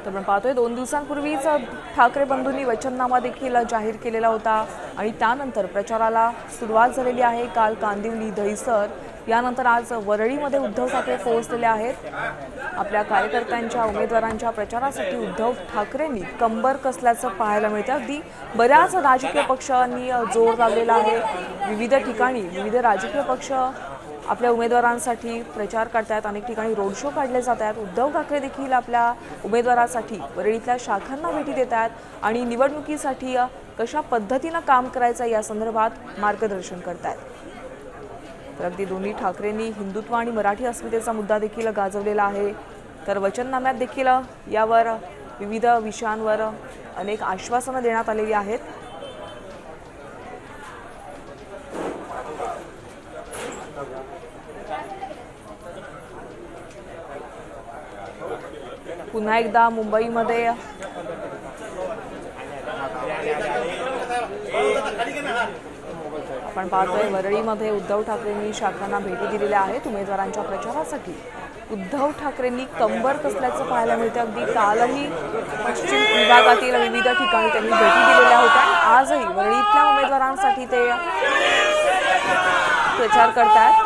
तर आपण पाहतोय 2 दिवसांपूर्वीच ठाकरे बंधूंनी वचननामा देखील जाहीर केलेला होता आणि त्यानंतर प्रचाराला सुरुवात झालेली आहे। काल कांदिवली, दहिसर यानंतर आज वरळीमध्ये उद्धव ठाकरे पोहोचलेले आहेत। आपल्या कार्यकर्त्यांच्या उमेदवारांच्या प्रचारासाठी उद्धव ठाकरेंनी कंबर कसल्याचं पाहायला मिळतं। अगदी बऱ्याच राजकीय पक्षांनी जोर लावलेला आहे। विविध ठिकाणी विविध राजकीय पक्ष आपल्या उमेदवारांसाठी प्रचार करतात। अनेक ठिकाणी रोड शो काढले जात आहेत। उद्धव ठाकरे देखील आपल्या उमेदवारासाठी वरळीतल्या शाखांना भेटी देत आहेत आणि निवडणुकीसाठी कशा पद्धतीने काम करायचं या संदर्भात मार्गदर्शन करत आहेत। तर अगदी दोन्ही ठाकरेंनी हिंदुत्व आणि मराठी अस्मितेचा मुद्दा देखील गाजवलेला आहे। तर वचननाम्यात देखील यावर विविध विषयांवर अनेक आश्वासनं देण्यात आलेली आहेत। पुन्हा एकदा मुंबईमध्ये आपण पाहतोय वरळीमध्ये उद्धव ठाकरेंनी शाखांना भेटी दिलेल्या आहेत। उमेदवारांच्या प्रचारासाठी उद्धव ठाकरेंनी कंबर कसल्याचं पाहायला मिळतं। अगदी कालही पश्चिम विभागातील विविध ठिकाणी त्यांनी भेटी दिलेल्या होत्या आणि आजही वरळीतल्या उमेदवारांसाठी ते प्रचार करतात।